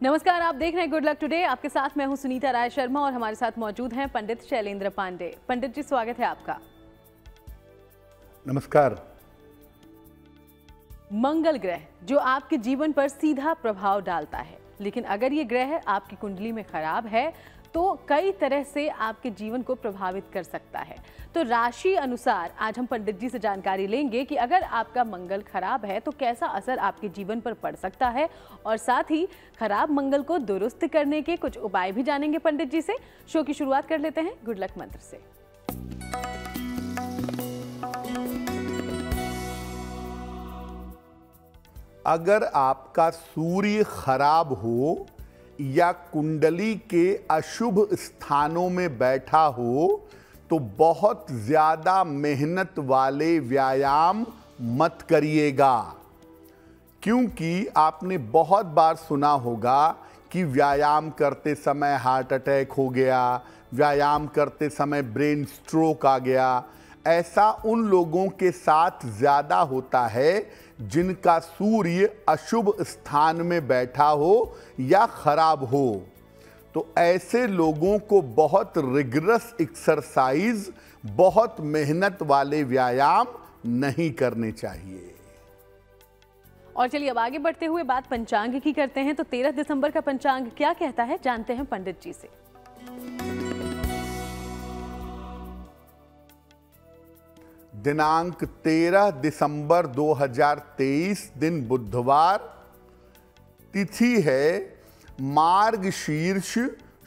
नमस्कार, आप देख रहे हैं गुड लक टुडे। आपके साथ मैं हूं सुनीता राय शर्मा और हमारे साथ मौजूद हैं पंडित शैलेंद्र पांडे। पंडित जी, स्वागत है आपका। नमस्कार। मंगल ग्रह जो आपके जीवन पर सीधा प्रभाव डालता है, लेकिन अगर ये ग्रह आपकी कुंडली में खराब है तो कई तरह से आपके जीवन को प्रभावित कर सकता है। तो राशि अनुसार आज हम पंडित जी से जानकारी लेंगे कि अगर आपका मंगल खराब है तो कैसा असर आपके जीवन पर पड़ सकता है, और साथ ही खराब मंगल को दुरुस्त करने के कुछ उपाय भी जानेंगे पंडित जी से। शो की शुरुआत कर लेते हैं गुड लक मंत्र से। अगर आपका सूर्य खराब हो या कुंडली के अशुभ स्थानों में बैठा हो तो बहुत ज्यादा मेहनत वाले व्यायाम मत करिएगा, क्योंकि आपने बहुत बार सुना होगा कि व्यायाम करते समय हार्ट अटैक हो गया, व्यायाम करते समय ब्रेन स्ट्रोक आ गया। ऐसा उन लोगों के साथ ज्यादा होता है जिनका सूर्य अशुभ स्थान में बैठा हो या खराब हो। तो ऐसे लोगों को बहुत रिगरस एक्सरसाइज, बहुत मेहनत वाले व्यायाम नहीं करने चाहिए। और चलिए अब आगे बढ़ते हुए बात पंचांग की करते हैं। तो 13 दिसंबर का पंचांग क्या कहता है, जानते हैं पंडित जी से। दिनांक 13 दिसंबर 2023, दिन बुधवार, तिथि है मार्गशीर्ष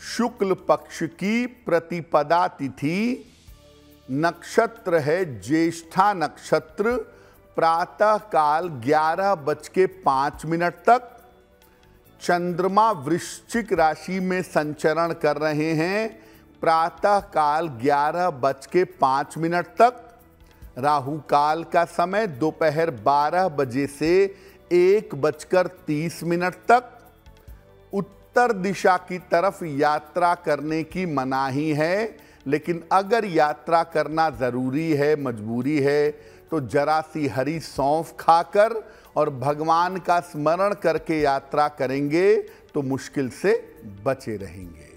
शुक्ल पक्ष की प्रतिपदा तिथि, नक्षत्र है ज्येष्ठा नक्षत्र, प्रातः काल 11:05 तक। चंद्रमा वृश्चिक राशि में संचरण कर रहे हैं, प्रातः काल 11:05 तक। राहु काल का समय दोपहर 12 बजे से 1:30 तक। उत्तर दिशा की तरफ यात्रा करने की मनाही है, लेकिन अगर यात्रा करना जरूरी है, मजबूरी है, तो जरा सी हरी सौंफ खाकर और भगवान का स्मरण करके यात्रा करेंगे तो मुश्किल से बचे रहेंगे।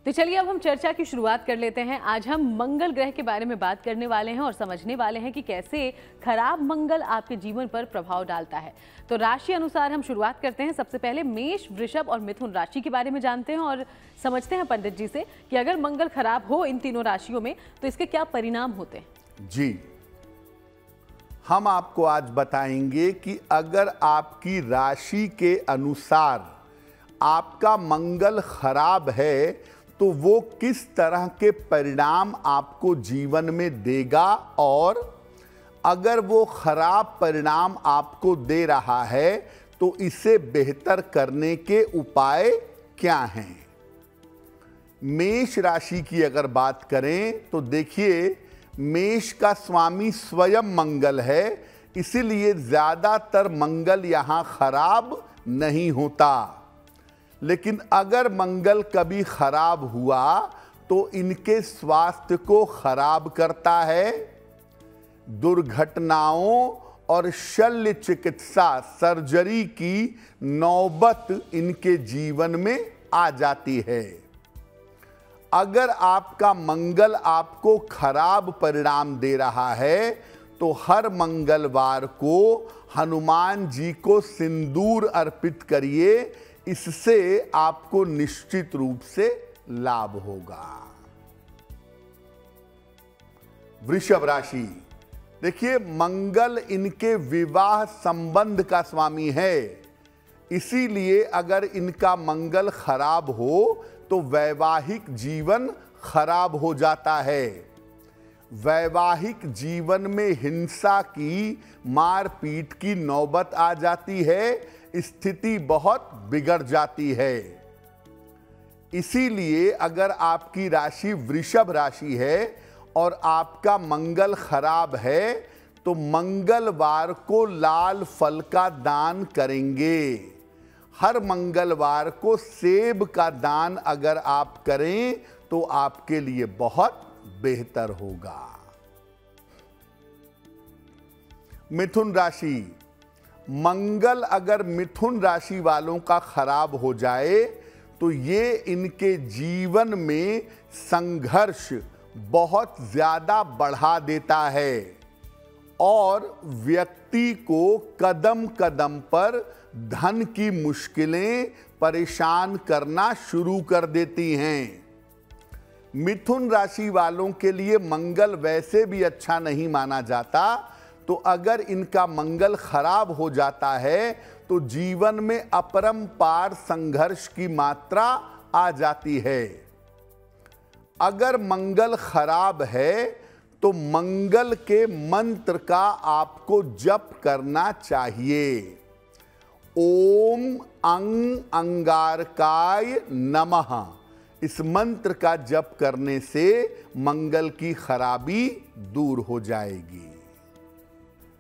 तो चलिए अब हम चर्चा की शुरुआत कर लेते हैं। आज हम मंगल ग्रह के बारे में बात करने वाले हैं और समझने वाले हैं कि कैसे खराब मंगल आपके जीवन पर प्रभाव डालता है। तो राशि अनुसार हम शुरुआत करते हैं। सबसे पहले मेष, वृषभ और मिथुन राशि के बारे में जानते हैं और समझते हैं पंडित जी से कि अगर मंगल खराब हो इन तीनों राशियों में तो इसके क्या परिणाम होते हैं। जी, हम आपको आज बताएंगे कि अगर आपकी राशि के अनुसार आपका मंगल खराब है तो वो किस तरह के परिणाम आपको जीवन में देगा, और अगर वो खराब परिणाम आपको दे रहा है तो इसे बेहतर करने के उपाय क्या हैं। मेष राशि की अगर बात करें तो देखिए, मेष का स्वामी स्वयं मंगल है, इसीलिए ज्यादातर मंगल यहां खराब नहीं होता। लेकिन अगर मंगल कभी खराब हुआ तो इनके स्वास्थ्य को खराब करता है। दुर्घटनाओं और शल्य चिकित्सा, सर्जरी की नौबत इनके जीवन में आ जाती है। अगर आपका मंगल आपको खराब परिणाम दे रहा है तो हर मंगलवार को हनुमान जी को सिंदूर अर्पित करिए, इससे आपको निश्चित रूप से लाभ होगा। वृषभ राशि, देखिए मंगल इनके विवाह संबंध का स्वामी है, इसीलिए अगर इनका मंगल खराब हो तो वैवाहिक जीवन खराब हो जाता है। वैवाहिक जीवन में हिंसा की, मारपीट की नौबत आ जाती है, स्थिति बहुत बिगड़ जाती है। इसीलिए अगर आपकी राशि वृषभ राशि है और आपका मंगल खराब है तो मंगलवार को लाल फल का दान करेंगे। हर मंगलवार को सेब का दान अगर आप करें तो आपके लिए बहुत बेहतर होगा। मिथुन राशि, मंगल अगर मिथुन राशि वालों का खराब हो जाए तो ये इनके जीवन में संघर्ष बहुत ज्यादा बढ़ा देता है और व्यक्ति को कदम कदम पर धन की मुश्किलें परेशान करना शुरू कर देती हैं। मिथुन राशि वालों के लिए मंगल वैसे भी अच्छा नहीं माना जाता, तो अगर इनका मंगल खराब हो जाता है तो जीवन में अपरंपार संघर्ष की मात्रा आ जाती है। अगर मंगल खराब है तो मंगल के मंत्र का आपको जप करना चाहिए। ओम अंग अंगारकाय नमः, इस मंत्र का जप करने से मंगल की खराबी दूर हो जाएगी।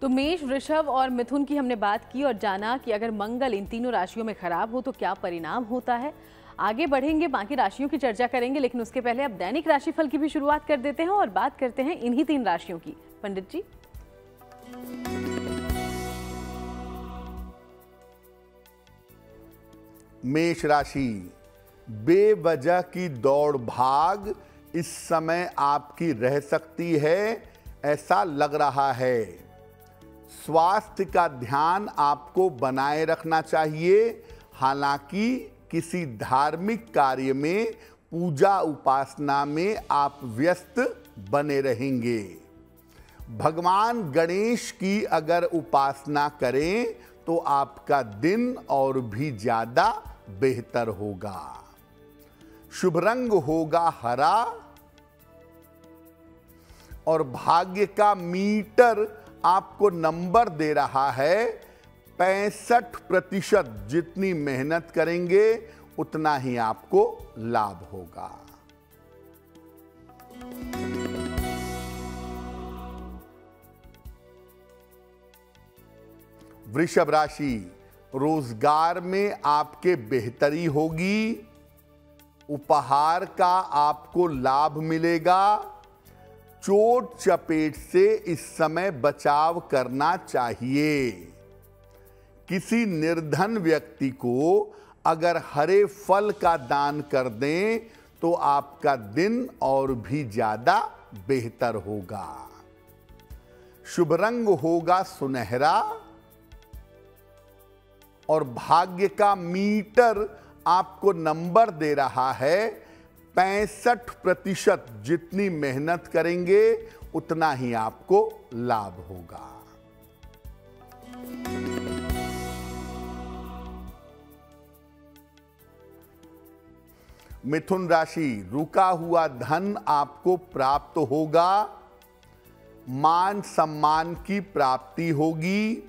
तो मेष, वृषभ और मिथुन की हमने बात की और जाना कि अगर मंगल इन तीनों राशियों में खराब हो तो क्या परिणाम होता है। आगे बढ़ेंगे, बाकी राशियों की चर्चा करेंगे, लेकिन उसके पहले अब दैनिक राशिफल की भी शुरुआत कर देते हैं और बात करते हैं इन्हीं 3 राशियों की। पंडित जी, मेष राशि, बेवजह की दौड़ भाग इस समय आपकी रह सकती है, ऐसा लग रहा है। स्वास्थ्य का ध्यान आपको बनाए रखना चाहिए। हालांकि किसी धार्मिक कार्य में, पूजा उपासना में आप व्यस्त बने रहेंगे। भगवान गणेश की अगर उपासना करें तो आपका दिन और भी ज्यादा बेहतर होगा। शुभ रंग होगा हरा और भाग्य का मीटर आपको नंबर दे रहा है 65%। जितनी मेहनत करेंगे उतना ही आपको लाभ होगा। वृषभ राशि, रोजगार में आपके बेहतरी होगी। उपहार का आपको लाभ मिलेगा। चोट चपेट से इस समय बचाव करना चाहिए। किसी निर्धन व्यक्ति को अगर हरे फल का दान कर दें तो आपका दिन और भी ज्यादा बेहतर होगा। शुभ रंग होगा सुनहरा और भाग्य का मीटर आपको नंबर दे रहा है 65%। जितनी मेहनत करेंगे उतना ही आपको लाभ होगा। मिथुन राशि, रुका हुआ धन आपको प्राप्त होगा। मान सम्मान की प्राप्ति होगी।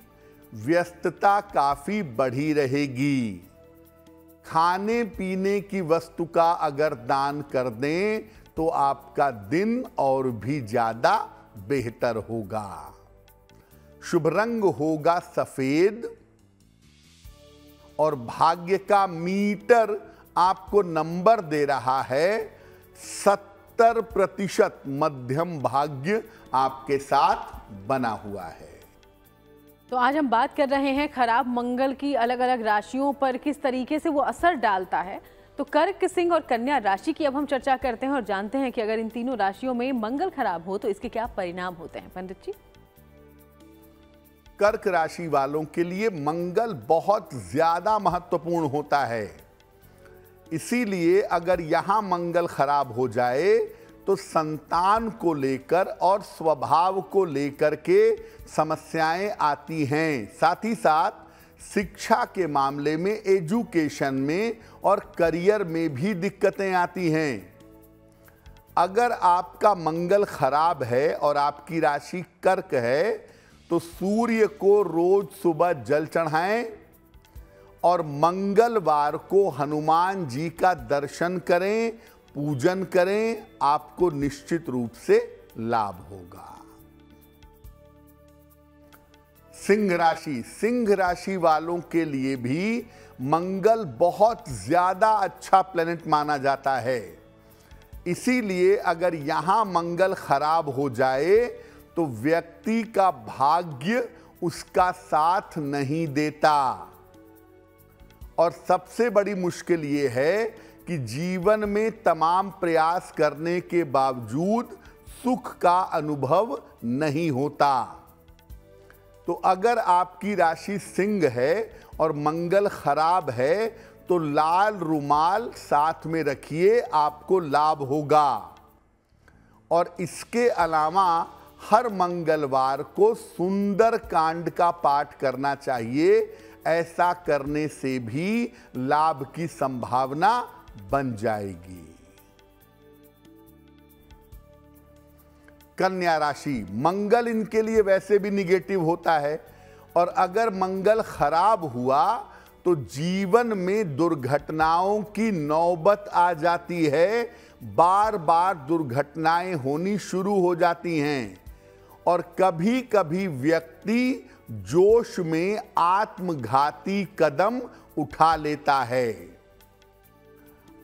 व्यस्तता काफी बढ़ी रहेगी। खाने पीने की वस्तु का अगर दान कर दें तो आपका दिन और भी ज्यादा बेहतर होगा। शुभ रंग होगा सफेद और भाग्य का मीटर आपको नंबर दे रहा है 70%। मध्यम भाग्य आपके साथ बना हुआ है। तो आज हम बात कर रहे हैं खराब मंगल की अलग अलग राशियों पर किस तरीके से वो असर डालता है। तो कर्क, सिंह और कन्या राशि की अब हम चर्चा करते हैं और जानते हैं कि अगर इन तीनों राशियों में मंगल खराब हो तो इसके क्या परिणाम होते हैं। पंडित जी, कर्क राशि वालों के लिए मंगल बहुत ज्यादा महत्वपूर्ण होता है। इसीलिए अगर यहां मंगल खराब हो जाए तो संतान को लेकर और स्वभाव को लेकर के समस्याएं आती हैं। साथ ही साथ शिक्षा के मामले में, एजुकेशन में और करियर में भी दिक्कतें आती हैं। अगर आपका मंगल खराब है और आपकी राशि कर्क है तो सूर्य को रोज सुबह जल चढ़ाएं और मंगलवार को हनुमान जी का दर्शन करें, पूजन करें। आपको निश्चित रूप से लाभ होगा। सिंह राशि, सिंह राशि वालों के लिए भी मंगल बहुत ज्यादा अच्छा प्लेनेट माना जाता है। इसीलिए अगर यहां मंगल खराब हो जाए तो व्यक्ति का भाग्य उसका साथ नहीं देता। और सबसे बड़ी मुश्किल ये है कि जीवन में तमाम प्रयास करने के बावजूद सुख का अनुभव नहीं होता। तो अगर आपकी राशि सिंह है और मंगल खराब है तो लाल रुमाल साथ में रखिए, आपको लाभ होगा। और इसके अलावा हर मंगलवार को सुंदर कांड का पाठ करना चाहिए। ऐसा करने से भी लाभ की संभावना बन जाएगी। कन्या राशि, मंगल इनके लिए वैसे भी निगेटिव होता है और अगर मंगल खराब हुआ तो जीवन में दुर्घटनाओं की नौबत आ जाती है। बार बार दुर्घटनाएं होनी शुरू हो जाती हैं और कभी कभी व्यक्ति जोश में आत्मघाती कदम उठा लेता है।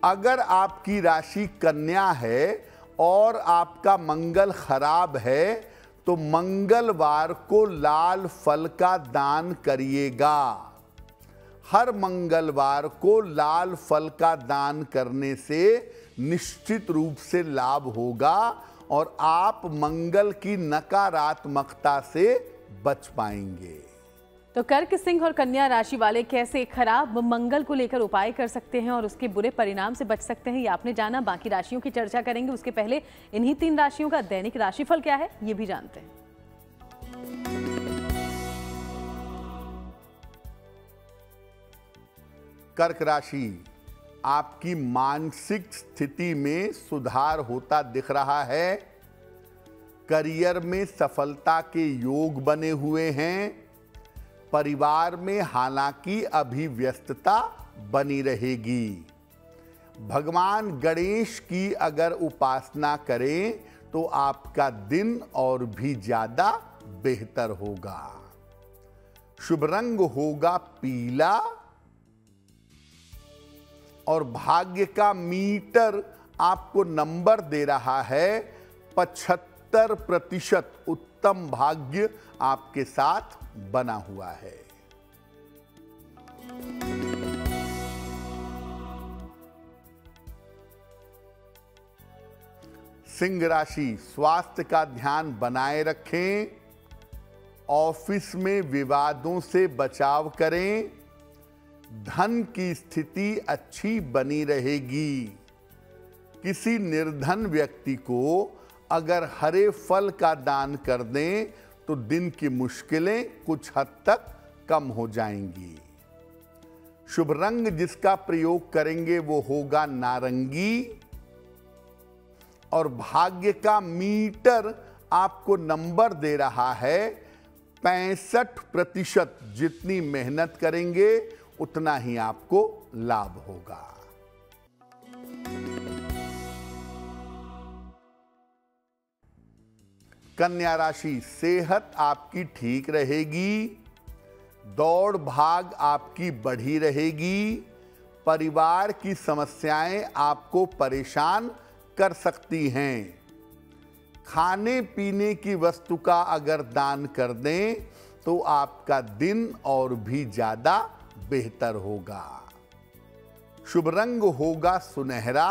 अगर आपकी राशि कन्या है और आपका मंगल खराब है तो मंगलवार को लाल फल का दान करिएगा। हर मंगलवार को लाल फल का दान करने से निश्चित रूप से लाभ होगा और आप मंगल की नकारात्मकता से बच पाएंगे। तो कर्क, सिंह और कन्या राशि वाले कैसे खराब मंगल को लेकर उपाय कर सकते हैं और उसके बुरे परिणाम से बच सकते हैं, ये आपने जाना। बाकी राशियों की चर्चा करेंगे, उसके पहले इन्हीं 3 राशियों का दैनिक राशिफल क्या है ये भी जानते हैं। कर्क राशि, आपकी मानसिक स्थिति में सुधार होता दिख रहा है। करियर में सफलता के योग बने हुए हैं। परिवार में हालांकि अभी व्यस्तता बनी रहेगी। भगवान गणेश की अगर उपासना करें तो आपका दिन और भी ज्यादा बेहतर होगा। शुभ रंग होगा पीला और भाग्य का मीटर आपको नंबर दे रहा है 75%। उत्तम भाग्य आपके साथ बना हुआ है। सिंह राशि, स्वास्थ्य का ध्यान बनाए रखें। ऑफिस में विवादों से बचाव करें। धन की स्थिति अच्छी बनी रहेगी। किसी निर्धन व्यक्ति को अगर हरे फल का दान कर दें तो दिन की मुश्किलें कुछ हद तक कम हो जाएंगी। शुभ रंग जिसका प्रयोग करेंगे वो होगा नारंगी और भाग्य का मीटर आपको नंबर दे रहा है 65%। जितनी मेहनत करेंगे उतना ही आपको लाभ होगा। कन्या राशि, सेहत आपकी ठीक रहेगी। दौड़ भाग आपकी बढ़ी रहेगी। परिवार की समस्याएं आपको परेशान कर सकती हैं। खाने पीने की वस्तु का अगर दान कर दें तो आपका दिन और भी ज्यादा बेहतर होगा। शुभ रंग होगा सुनहरा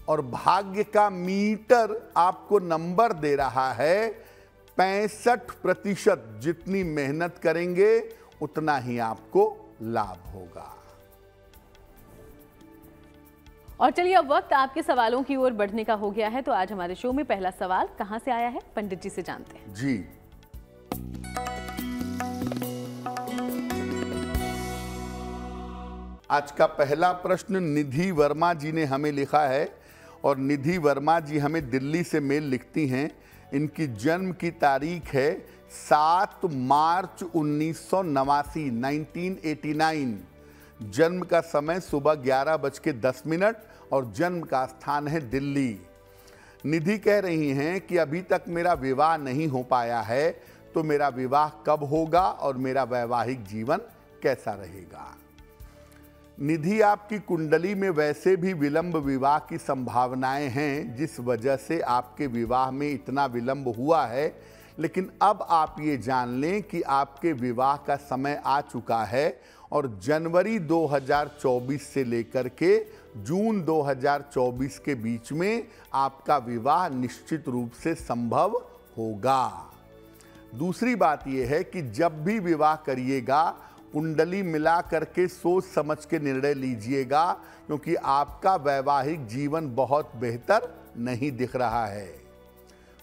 और भाग्य का मीटर आपको नंबर दे रहा है 65%। जितनी मेहनत करेंगे उतना ही आपको लाभ होगा। और चलिए अब वक्त आपके सवालों की ओर बढ़ने का हो गया है। तो आज हमारे शो में पहला सवाल कहां से आया है, पंडित जी से जानते हैं। जी, आज का पहला प्रश्न निधि वर्मा जी ने हमें लिखा है और निधि वर्मा जी हमें दिल्ली से मेल लिखती हैं। इनकी जन्म की तारीख है 7 मार्च 1989, 1989। जन्म का समय सुबह 11:10 और जन्म का स्थान है दिल्ली। निधि कह रही हैं कि अभी तक मेरा विवाह नहीं हो पाया है, तो मेरा विवाह कब होगा और मेरा वैवाहिक जीवन कैसा रहेगा। निधि, आपकी कुंडली में वैसे भी विलंब विवाह की संभावनाएं हैं, जिस वजह से आपके विवाह में इतना विलंब हुआ है। लेकिन अब आप ये जान लें कि आपके विवाह का समय आ चुका है और जनवरी 2024 से लेकर के जून 2024 के बीच में आपका विवाह निश्चित रूप से संभव होगा। दूसरी बात यह है कि जब भी विवाह करिएगा कुंडली मिला करके सोच समझ के निर्णय लीजिएगा, क्योंकि आपका वैवाहिक जीवन बहुत बेहतर नहीं दिख रहा है।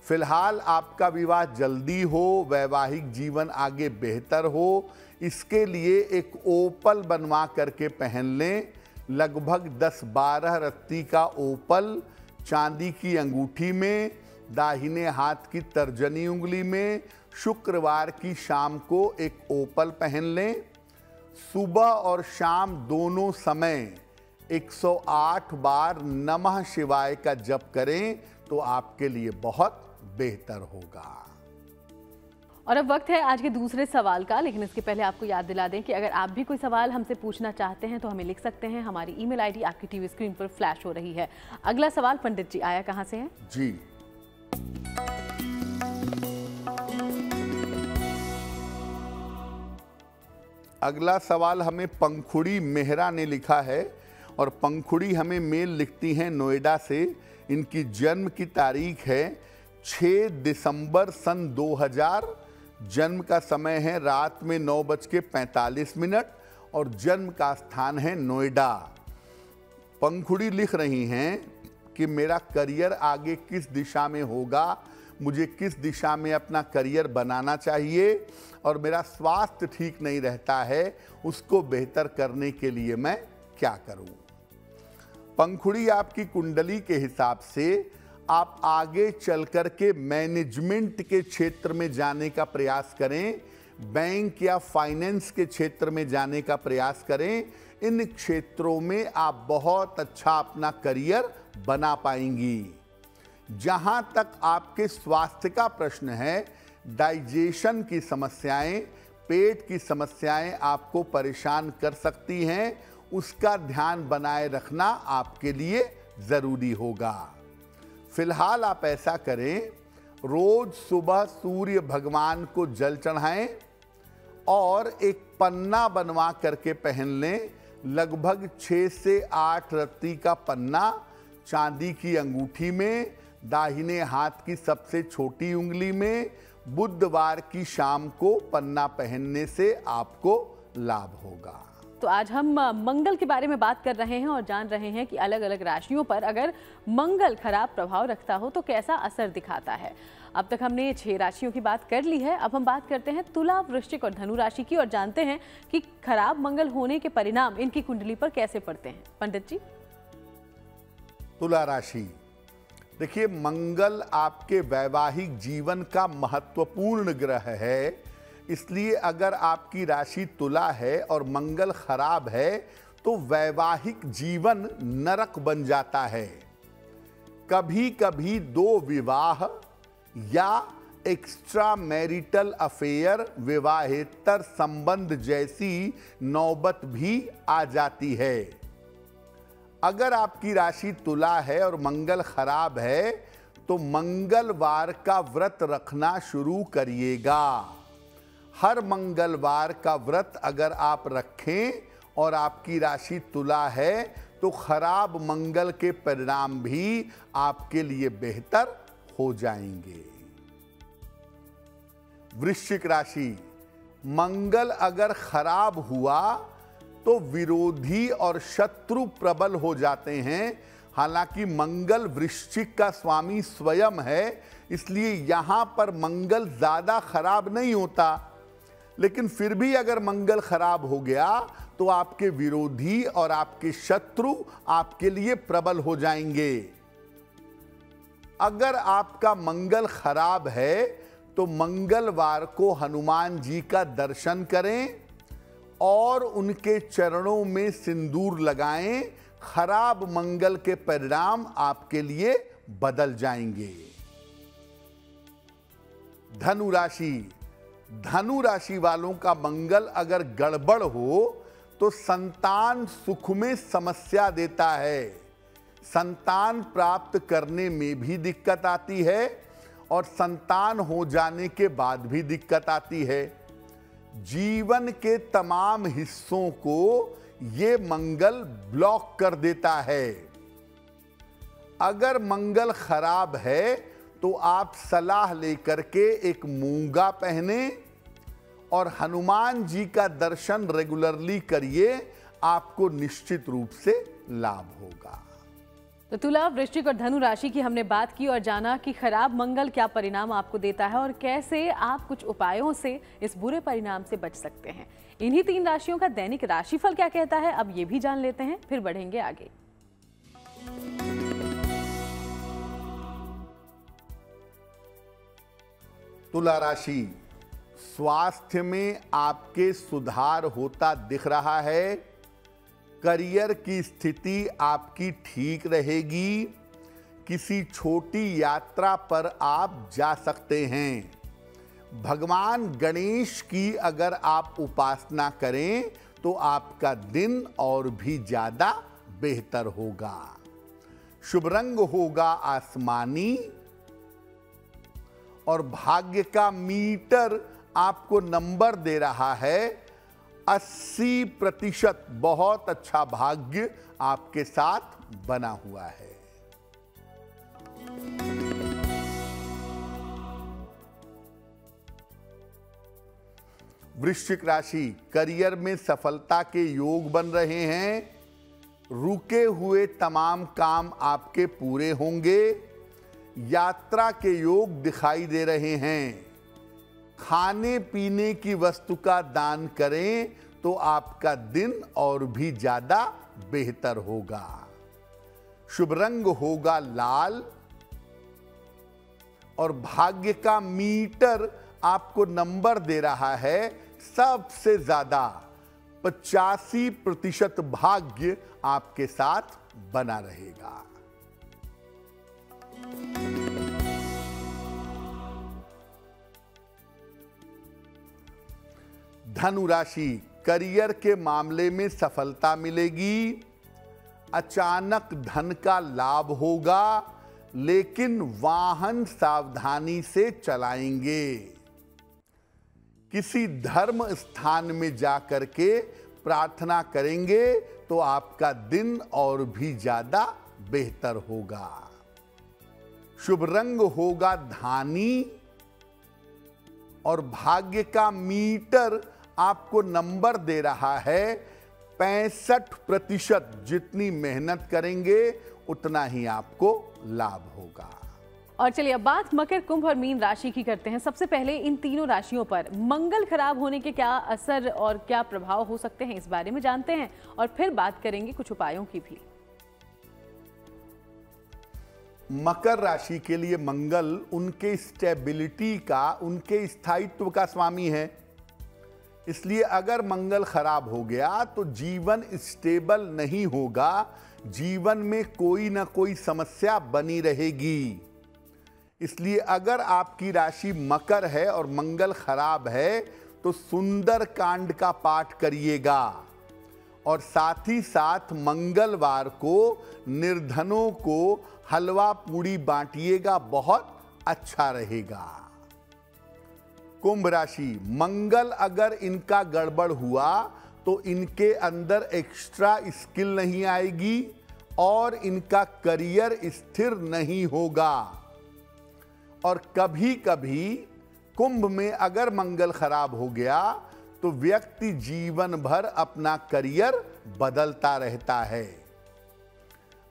फिलहाल आपका विवाह जल्दी हो, वैवाहिक जीवन आगे बेहतर हो, इसके लिए एक ओपल बनवा करके पहन लें। लगभग 10-12 रत्ती का ओपल चांदी की अंगूठी में, दाहिने हाथ की तर्जनी उंगली में, शुक्रवार की शाम को एक ओपल पहन लें। सुबह और शाम दोनों समय 108 बार नमः शिवाय का जप करें तो आपके लिए बहुत बेहतर होगा। और अब वक्त है आज के दूसरे सवाल का, लेकिन इसके पहले आपको याद दिला दें कि अगर आप भी कोई सवाल हमसे पूछना चाहते हैं तो हमें लिख सकते हैं। हमारी ईमेल आईडी आपकी टीवी स्क्रीन पर फ्लैश हो रही है। अगला सवाल पंडित जी आया कहां से है? जी, अगला सवाल हमें पंखुड़ी मेहरा ने लिखा है और पंखुड़ी हमें मेल लिखती हैं नोएडा से। इनकी जन्म की तारीख है 6 दिसंबर सन 2000। जन्म का समय है रात में 9:45 और जन्म का स्थान है नोएडा। पंखुड़ी लिख रही हैं कि मेरा करियर आगे किस दिशा में होगा, मुझे किस दिशा में अपना करियर बनाना चाहिए और मेरा स्वास्थ्य ठीक नहीं रहता है, उसको बेहतर करने के लिए मैं क्या करूं। पंखुड़ी आपकी कुंडली के हिसाब से आप आगे चलकर के मैनेजमेंट के क्षेत्र में जाने का प्रयास करें, बैंक या फाइनेंस के क्षेत्र में जाने का प्रयास करें। इन क्षेत्रों में आप बहुत अच्छा अपना करियर बना पाएंगी। जहां तक आपके स्वास्थ्य का प्रश्न है, डाइजेशन की समस्याएं, पेट की समस्याएं आपको परेशान कर सकती हैं, उसका ध्यान बनाए रखना आपके लिए जरूरी होगा। फिलहाल आप ऐसा करें, रोज सुबह सूर्य भगवान को जल चढ़ाएं और एक पन्ना बनवा करके पहन लें। लगभग 6 से 8 रत्ती का पन्ना चांदी की अंगूठी में, दाहिने हाथ की सबसे छोटी उंगली में। बुधवार की शाम को पन्ना पहनने से आपको लाभ होगा। तो आज हम मंगल के बारे में बात कर रहे हैं और जान रहे हैं कि अलग अलग राशियों पर अगर मंगल खराब प्रभाव रखता हो तो कैसा असर दिखाता है। अब तक हमने 6 राशियों की बात कर ली है। अब हम बात करते हैं तुला, वृश्चिक और धनु राशि की और जानते हैं कि खराब मंगल होने के परिणाम इनकी कुंडली पर कैसे पड़ते हैं। पंडित जी, तुला राशि, देखिए मंगल आपके वैवाहिक जीवन का महत्वपूर्ण ग्रह है, इसलिए अगर आपकी राशि तुला है और मंगल खराब है तो वैवाहिक जीवन नरक बन जाता है। कभी कभी 2 विवाह या एक्स्ट्रा मैरिटल अफेयर, विवाहेतर संबंध जैसी नौबत भी आ जाती है। अगर आपकी राशि तुला है और मंगल खराब है तो मंगलवार का व्रत रखना शुरू करिएगा। हर मंगलवार का व्रत अगर आप रखें और आपकी राशि तुला है तो खराब मंगल के परिणाम भी आपके लिए बेहतर हो जाएंगे। वृश्चिक राशि, मंगल अगर खराब हुआ तो विरोधी और शत्रु प्रबल हो जाते हैं। हालांकि मंगल वृश्चिक का स्वामी स्वयं है, इसलिए यहां पर मंगल ज्यादा खराब नहीं होता, लेकिन फिर भी अगर मंगल खराब हो गया तो आपके विरोधी और आपके शत्रु आपके लिए प्रबल हो जाएंगे। अगर आपका मंगल खराब है तो मंगलवार को हनुमान जी का दर्शन करें और उनके चरणों में सिंदूर लगाएं। खराब मंगल के परिणाम आपके लिए बदल जाएंगे। धनु राशि, धनु राशि वालों का मंगल अगर गड़बड़ हो तो संतान सुख में समस्या देता है, संतान प्राप्त करने में भी दिक्कत आती है और संतान हो जाने के बाद भी दिक्कत आती है। जीवन के तमाम हिस्सों को ये मंगल ब्लॉक कर देता है। अगर मंगल खराब है तो आप सलाह लेकर के एक मूंगा पहने और हनुमान जी का दर्शन रेगुलरली करिए, आपको निश्चित रूप से लाभ होगा। तो तुला, वृश्चिक और धनु राशि की हमने बात की और जाना कि खराब मंगल क्या परिणाम आपको देता है और कैसे आप कुछ उपायों से इस बुरे परिणाम से बच सकते हैं। इन्हीं 3 राशियों का दैनिक राशिफल क्या कहता है, अब ये भी जान लेते हैं, फिर बढ़ेंगे आगे। तुला राशि, स्वास्थ्य में आपके सुधार होता दिख रहा है। करियर की स्थिति आपकी ठीक रहेगी। किसी छोटी यात्रा पर आप जा सकते हैं। भगवान गणेश की अगर आप उपासना करें तो आपका दिन और भी ज्यादा बेहतर होगा। शुभ रंग होगा आसमानी और भाग्य का मीटर आपको नंबर दे रहा है 80%। बहुत अच्छा भाग्य आपके साथ बना हुआ है। वृश्चिक राशि, करियर में सफलता के योग बन रहे हैं। रुके हुए तमाम काम आपके पूरे होंगे। यात्रा के योग दिखाई दे रहे हैं। खाने पीने की वस्तु का दान करें तो आपका दिन और भी ज्यादा बेहतर होगा। शुभ रंग होगा लाल और भाग्य का मीटर आपको नंबर दे रहा है सबसे ज्यादा 85% भाग्य आपके साथ बना रहेगा। धनु राशि, करियर के मामले में सफलता मिलेगी। अचानक धन का लाभ होगा, लेकिन वाहन सावधानी से चलाएंगे। किसी धर्म स्थान में जाकर के प्रार्थना करेंगे तो आपका दिन और भी ज्यादा बेहतर होगा। शुभ रंग होगा धानी और भाग्य का मीटर आपको नंबर दे रहा है 65%। जितनी मेहनत करेंगे उतना ही आपको लाभ होगा। और चलिए अब बात मकर, कुंभ और मीन राशि की करते हैं। सबसे पहले इन तीनों राशियों पर मंगल खराब होने के क्या असर और क्या प्रभाव हो सकते हैं, इस बारे में जानते हैं और फिर बात करेंगे कुछ उपायों की भी। मकर राशि के लिए मंगल उनके स्टेबिलिटी का, उनके स्थायित्व का स्वामी है। इसलिए अगर मंगल खराब हो गया तो जीवन स्टेबल नहीं होगा। जीवन में कोई ना कोई समस्या बनी रहेगी। इसलिए अगर आपकी राशि मकर है और मंगल खराब है तो सुंदर कांड का पाठ करिएगा और साथ ही साथ मंगलवार को निर्धनों को हलवा पूड़ी बांटिएगा, बहुत अच्छा रहेगा। कुंभ राशि, मंगल अगर इनका गड़बड़ हुआ तो इनके अंदर एक्स्ट्रा स्किल नहीं आएगी और इनका करियर स्थिर नहीं होगा। और कभी कभी कुंभ में अगर मंगल खराब हो गया तो व्यक्ति जीवन भर अपना करियर बदलता रहता है।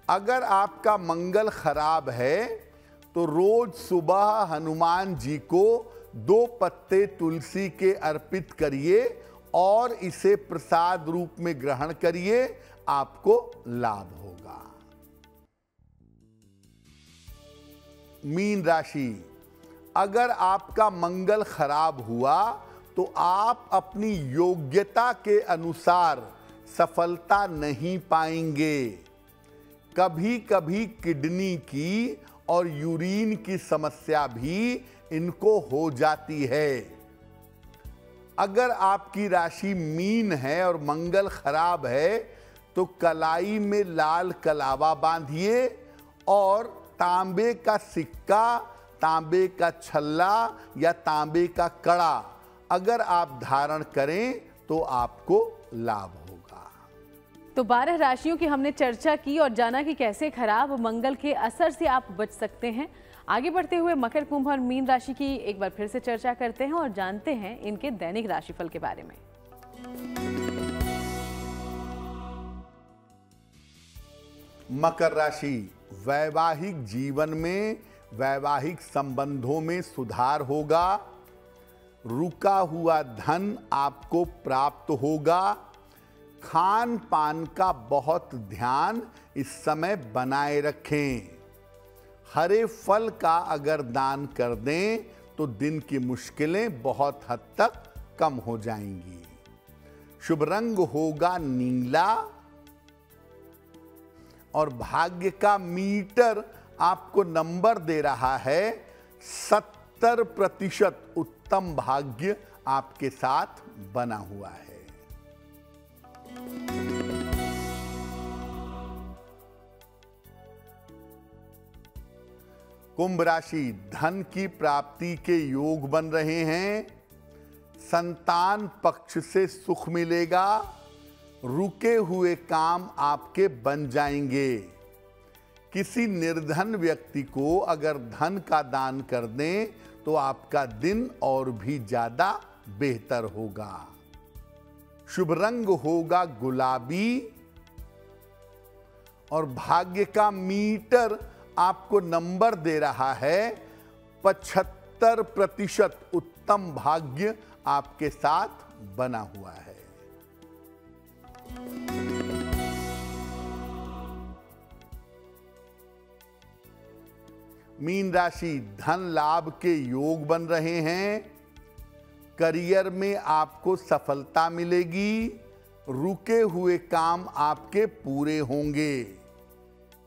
अगर आपका मंगल खराब है तो रोज सुबह हनुमान जी को 2 पत्ते तुलसी के अर्पित करिए और इसे प्रसाद रूप में ग्रहण करिए, आपको लाभ होगा। मीन राशि, अगर आपका मंगल खराब हुआ तो आप अपनी योग्यता के अनुसार सफलता नहीं पाएंगे। कभी कभी किडनी की और यूरिन की समस्या भी इनको हो जाती है। अगर आपकी राशि मीन है और मंगल खराब है तो कलाई में लाल कलावा बांधिए और तांबे का सिक्का तांबे का छल्ला या तांबे का कड़ा अगर आप धारण करें तो आपको लाभ होगा। तो 12 राशियों की हमने चर्चा की और जाना कि कैसे खराब मंगल के असर से आप बच सकते हैं। आगे बढ़ते हुए मकर, कुंभ और मीन राशि की एक बार फिर से चर्चा करते हैं और जानते हैं इनके दैनिक राशिफल के बारे में। मकर राशि, वैवाहिक जीवन में वैवाहिक संबंधों में सुधार होगा। रुका हुआ धन आपको प्राप्त होगा। खान पान का बहुत ध्यान इस समय बनाए रखें। हरे फल का अगर दान कर दें तो दिन की मुश्किलें बहुत हद तक कम हो जाएंगी। शुभ रंग होगा नीला और भाग्य का मीटर आपको नंबर दे रहा है 70%। उत्तम भाग्य आपके साथ बना हुआ है। कुंभ राशि, धन की प्राप्ति के योग बन रहे हैं। संतान पक्ष से सुख मिलेगा। रुके हुए काम आपके बन जाएंगे। किसी निर्धन व्यक्ति को अगर धन का दान कर दें तो आपका दिन और भी ज्यादा बेहतर होगा। शुभ रंग होगा गुलाबी और भाग्य का मीटर आपको नंबर दे रहा है 75%। उत्तम भाग्य आपके साथ बना हुआ है। मीन राशि, धन लाभ के योग बन रहे हैं। करियर में आपको सफलता मिलेगी। रुके हुए काम आपके पूरे होंगे।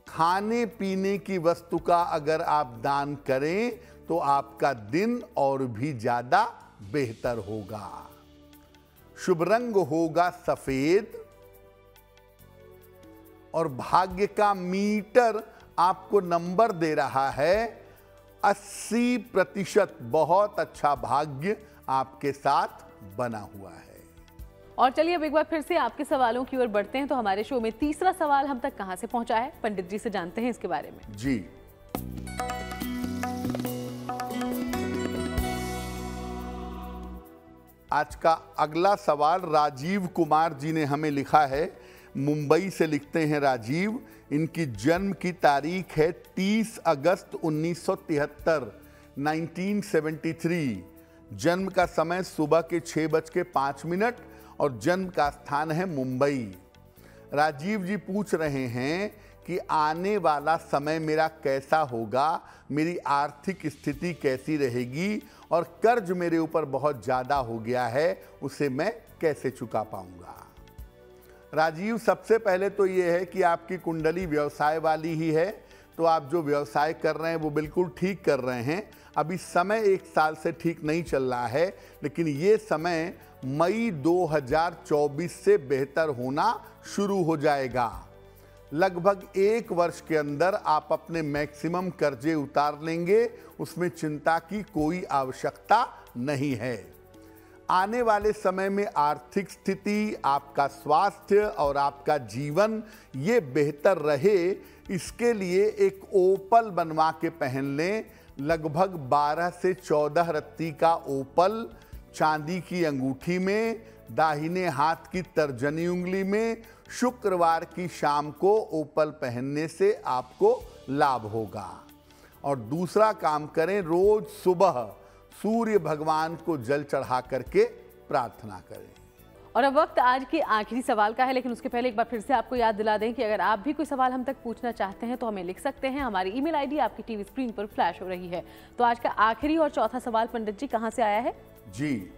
खाने पीने की वस्तु का अगर आप दान करें तो आपका दिन और भी ज्यादा बेहतर होगा। शुभ रंग होगा सफेद और भाग्य का मीटर आपको नंबर दे रहा है 80%। बहुत अच्छा भाग्य आपके साथ बना हुआ है। और चलिए अब एक बार फिर से आपके सवालों की ओर बढ़ते हैं। तो हमारे शो में तीसरा सवाल हम तक कहां से पहुंचा है, पंडित जी से जानते हैं इसके बारे में। जी, आज का अगला सवाल राजीव कुमार जी ने हमें लिखा है। मुंबई से लिखते हैं राजीव। इनकी जन्म की तारीख है 30 अगस्त 1973, 1973। जन्म का समय सुबह के 6:05 और जन्म का स्थान है मुंबई। राजीव जी पूछ रहे हैं कि आने वाला समय मेरा कैसा होगा, मेरी आर्थिक स्थिति कैसी रहेगी और कर्ज मेरे ऊपर बहुत ज़्यादा हो गया है, उसे मैं कैसे चुका पाऊंगा। राजीव, सबसे पहले तो ये है कि आपकी कुंडली व्यवसाय वाली ही है, तो आप जो व्यवसाय कर रहे हैं वो बिल्कुल ठीक कर रहे हैं। अभी समय 1 साल से ठीक नहीं चल रहा है, लेकिन ये समय मई 2024 से बेहतर होना शुरू हो जाएगा। लगभग 1 वर्ष के अंदर आप अपने मैक्सिमम कर्जे उतार लेंगे, उसमें चिंता की कोई आवश्यकता नहीं है। आने वाले समय में आर्थिक स्थिति, आपका स्वास्थ्य और आपका जीवन ये बेहतर रहे, इसके लिए एक ओपल बनवा के पहन लें। लगभग 12 से 14 रत्ती का ओपल चांदी की अंगूठी में, दाहिने हाथ की तर्जनी उंगली में, शुक्रवार की शाम को ओपल पहनने से आपको लाभ होगा। और दूसरा काम करें, रोज सुबह सूर्य भगवान को जल चढ़ा करके प्रार्थना करें। और अब वक्त आज के आखिरी सवाल का है, लेकिन उसके पहले एक बार फिर से आपको याद दिला दें कि अगर आप भी कोई सवाल हम तक पूछना चाहते हैं तो हमें लिख सकते हैं। हमारी ईमेल आईडी आपकी टीवी स्क्रीन पर फ्लैश हो रही है। तो आज का आखिरी और चौथा सवाल पंडित जी कहां से आया है? जी,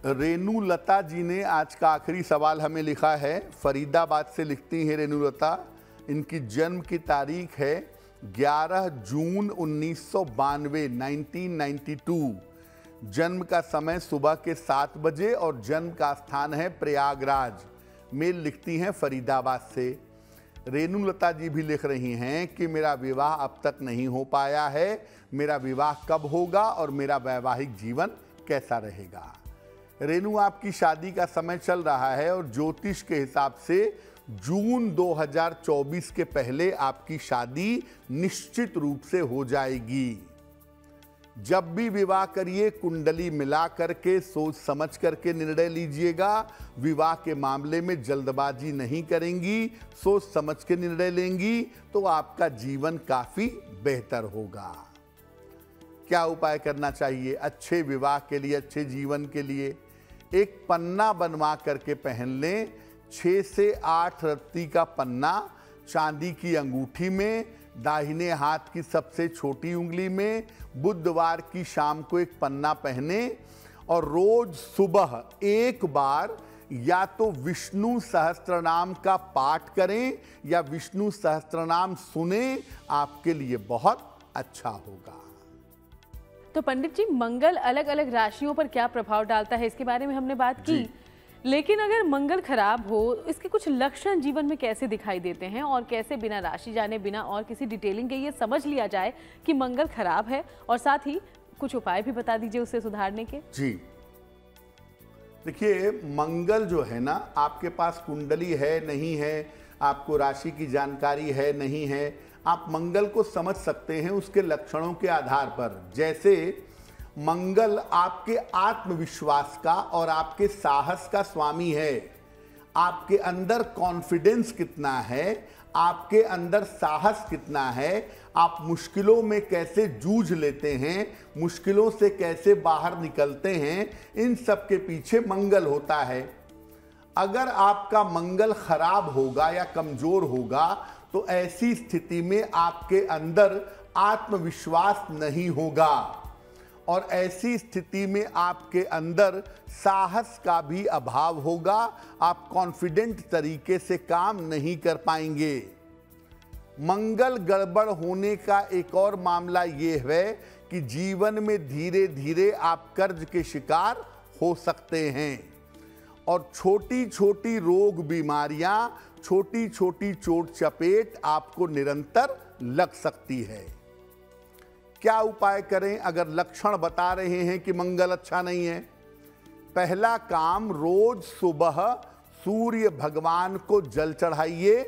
रेणु लता जी ने आज का आखिरी सवाल हमें लिखा है। फरीदाबाद से लिखती हैं रेणु लता। इनकी जन्म की तारीख है 11 जून 1992, 1992। जन्म का समय सुबह के 7 बजे और जन्म का स्थान है प्रयागराज। मेल लिखती हैं फरीदाबाद से। रेणुलता जी भी लिख रही हैं कि मेरा विवाह अब तक नहीं हो पाया है, मेरा विवाह कब होगा और मेरा वैवाहिक जीवन कैसा रहेगा। रेणु, आपकी शादी का समय चल रहा है और ज्योतिष के हिसाब से जून 2024 के पहले आपकी शादी निश्चित रूप से हो जाएगी। जब भी विवाह करिए कुंडली मिला करके सोच समझ करके निर्णय लीजिएगा। विवाह के मामले में जल्दबाजी नहीं करेंगी, सोच समझ के निर्णय लेंगी तो आपका जीवन काफी बेहतर होगा। क्या उपाय करना चाहिए अच्छे विवाह के लिए, अच्छे जीवन के लिए? एक पन्ना बनवा करके पहन लें, 6 से 8 रत्ती का पन्ना चांदी की अंगूठी में, दाहिने हाथ की सबसे छोटी उंगली में। बुधवार की शाम को एक पन्ना पहने और रोज सुबह एक बार या तो विष्णु सहस्त्रनाम का पाठ करें या विष्णु सहस्त्रनाम सुने, आपके लिए बहुत अच्छा होगा। तो पंडित जी, मंगल अलग अलग राशियों पर क्या प्रभाव डालता है इसके बारे में हमने बात की, लेकिन अगर मंगल खराब हो, इसके कुछ लक्षण जीवन में कैसे दिखाई देते हैं और कैसे बिना राशि जाने, बिना और किसी डिटेलिंग के ये समझ लिया जाए कि मंगल खराब है, और साथ ही कुछ उपाय भी बता दीजिए उसे सुधारने के। जी देखिए, मंगल जो है ना, आपके पास कुंडली है नहीं है, आपको राशि की जानकारी है नहीं है, आप मंगल को समझ सकते हैं उसके लक्षणों के आधार पर। जैसे मंगल आपके आत्मविश्वास का और आपके साहस का स्वामी है। आपके अंदर कॉन्फिडेंस कितना है, आपके अंदर साहस कितना है, आप मुश्किलों में कैसे जूझ लेते हैं, मुश्किलों से कैसे बाहर निकलते हैं, इन सब के पीछे मंगल होता है। अगर आपका मंगल खराब होगा या कमजोर होगा तो ऐसी स्थिति में आपके अंदर आत्मविश्वास नहीं होगा और ऐसी स्थिति में आपके अंदर साहस का भी अभाव होगा। आप कॉन्फिडेंट तरीके से काम नहीं कर पाएंगे। मंगल गड़बड़ होने का एक और मामला ये है कि जीवन में धीरे धीरे आप कर्ज के शिकार हो सकते हैं और छोटी छोटी रोग बीमारियां, छोटी छोटी चोट चपेट आपको निरंतर लग सकती है। क्या उपाय करें अगर लक्षण बता रहे हैं कि मंगल अच्छा नहीं है? पहला काम, रोज सुबह सूर्य भगवान को जल चढ़ाइए।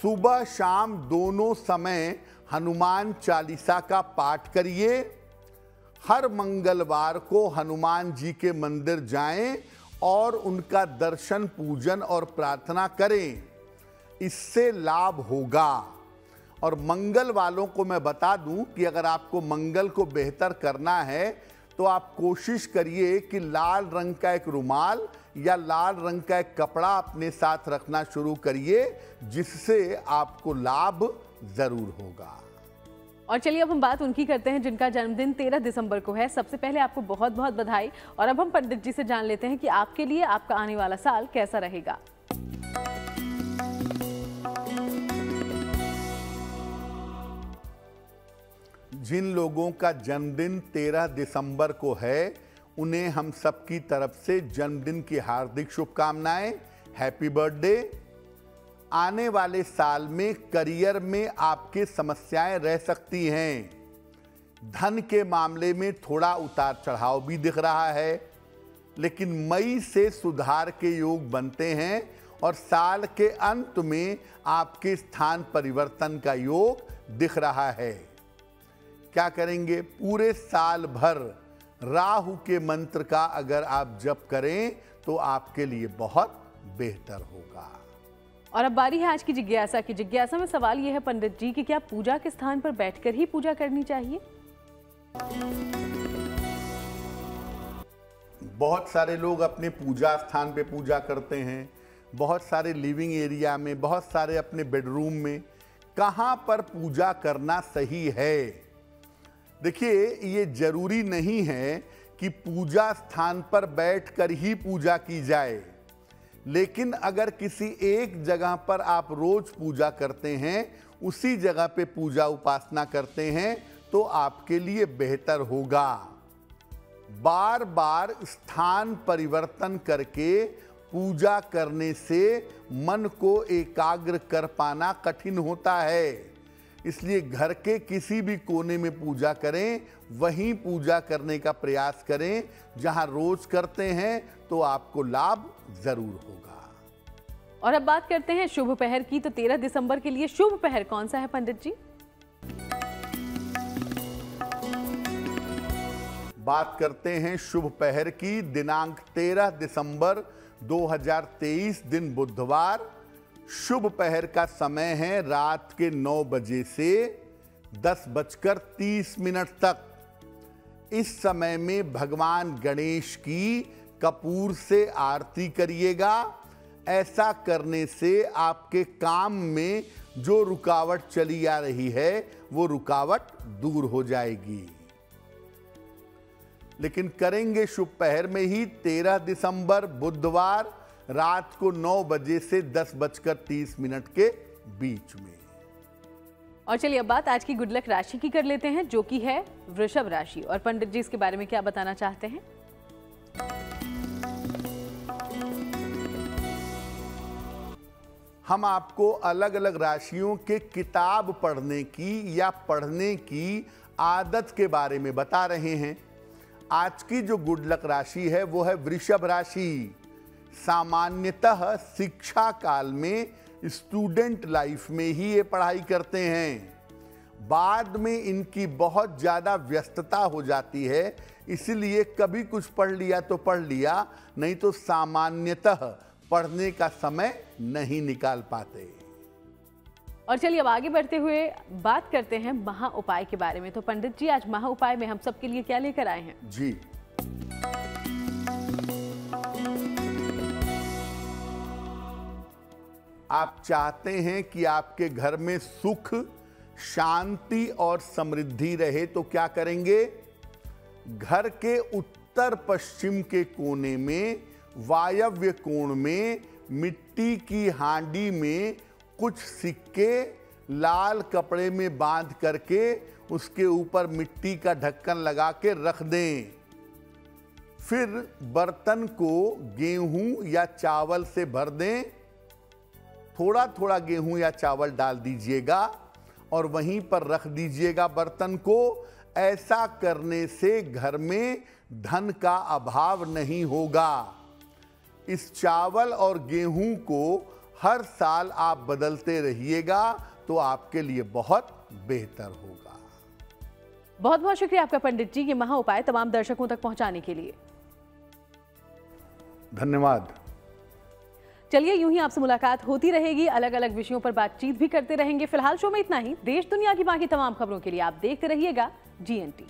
सुबह शाम दोनों समय हनुमान चालीसा का पाठ करिए। हर मंगलवार को हनुमान जी के मंदिर जाएं और उनका दर्शन, पूजन और प्रार्थना करें। इससे लाभ होगा। और मंगल वालों को मैं बता दूं कि अगर आपको मंगल को बेहतर करना है तो आप कोशिश करिए कि लाल रंग का एक रुमाल या लाल रंग का एक कपड़ा अपने साथ रखना शुरू करिए, जिससे आपको लाभ जरूर होगा। और चलिए अब हम बात उनकी करते हैं जिनका जन्मदिन 13 दिसंबर को है। सबसे पहले आपको बहुत बहुत बधाई। और अब हम पंडित जी से जान लेते हैं कि आपके लिए आपका आने वाला साल कैसा रहेगा। जिन लोगों का जन्मदिन 13 दिसंबर को है, उन्हें हम सबकी तरफ से जन्मदिन की हार्दिक शुभकामनाएं। Happy birthday. आने वाले साल में करियर में आपके समस्याएं रह सकती हैं। धन के मामले में थोड़ा उतार चढ़ाव भी दिख रहा है, लेकिन मई से सुधार के योग बनते हैं और साल के अंत में आपके स्थान परिवर्तन का योग दिख रहा है। क्या करेंगे? पूरे साल भर राहु के मंत्र का अगर आप जप करें तो आपके लिए बहुत बेहतर होगा। और अब बारी है आज की जिज्ञासा की। जिज्ञासा में सवाल यह है पंडित जी कि क्या पूजा के स्थान पर बैठकर ही पूजा करनी चाहिए? बहुत सारे लोग अपने पूजा स्थान पे पूजा करते हैं, बहुत सारे लिविंग एरिया में, बहुत सारे अपने बेडरूम में। कहां पर पूजा करना सही है? देखिए, ये जरूरी नहीं है कि पूजा स्थान पर बैठकर ही पूजा की जाए, लेकिन अगर किसी एक जगह पर आप रोज पूजा करते हैं, उसी जगह पे पूजा उपासना करते हैं, तो आपके लिए बेहतर होगा। बार बार स्थान परिवर्तन करके पूजा करने से मन को एकाग्र कर पाना कठिन होता है। इसलिए घर के किसी भी कोने में पूजा करें, वहीं पूजा करने का प्रयास करें जहां रोज करते हैं, तो आपको लाभ जरूर होगा। और अब बात करते हैं शुभ पहर की। तो 13 दिसंबर के लिए शुभ पहर कौन सा है पंडित जी? बात करते हैं शुभ पहर की। दिनांक 13 दिसंबर 2023 दिन बुधवार। शुभ पहर का समय है रात के 9 बजे से 10:30 तक। इस समय में भगवान गणेश की कपूर से आरती करिएगा। ऐसा करने से आपके काम में जो रुकावट चली आ रही है वो रुकावट दूर हो जाएगी। लेकिन करेंगे शुभ पहर में ही 13 दिसंबर बुधवार रात को 9 बजे से 10:30 के बीच में। और चलिए अब बात आज की गुड लक राशि की कर लेते हैं, जो कि है वृषभ राशि। और पंडित जी इसके बारे में क्या बताना चाहते हैं? हम आपको अलग अलग राशियों के किताब पढ़ने की या पढ़ने की आदत के बारे में बता रहे हैं। आज की जो गुड लक राशि है वो है वृषभ राशि। सामान्यतः शिक्षा काल में स्टूडेंट लाइफ में ही ये पढ़ाई करते हैं। बाद में इनकी बहुत ज़्यादा व्यस्तता हो जाती है, इसलिए कभी कुछ पढ़ लिया तो पढ़ लिया, नहीं तो सामान्यतः पढ़ने का समय नहीं निकाल पाते। और चलिए अब आगे बढ़ते हुए बात करते हैं महा उपाय के बारे में। तो पंडित जी आज महा उपाय में हम सबके लिए क्या लेकर आए हैं? जी, आप चाहते हैं कि आपके घर में सुख, शांति और समृद्धि रहे, तो क्या करेंगे? घर के उत्तर पश्चिम के कोने में वायव्य कोण में मिट्टी की हांडी में कुछ सिक्के लाल कपड़े में बांध करके उसके ऊपर मिट्टी का ढक्कन लगा के रख दें। फिर बर्तन को गेहूं या चावल से भर दें। थोड़ा थोड़ा गेहूं या चावल डाल दीजिएगा और वहीं पर रख दीजिएगा बर्तन को। ऐसा करने से घर में धन का अभाव नहीं होगा। इस चावल और गेहूं को हर साल आप बदलते रहिएगा तो आपके लिए बहुत बेहतर होगा। बहुत बहुत शुक्रिया आपका पंडित जी, ये महा उपाय तमाम दर्शकों तक पहुंचाने के लिए। धन्यवाद। चलिए यूं ही आपसे मुलाकात होती रहेगी, अलग अलग विषयों पर बातचीत भी करते रहेंगे। फिलहाल शो में इतना ही। देश दुनिया की बाकी तमाम खबरों के लिए आप देखते रहिएगा GNT।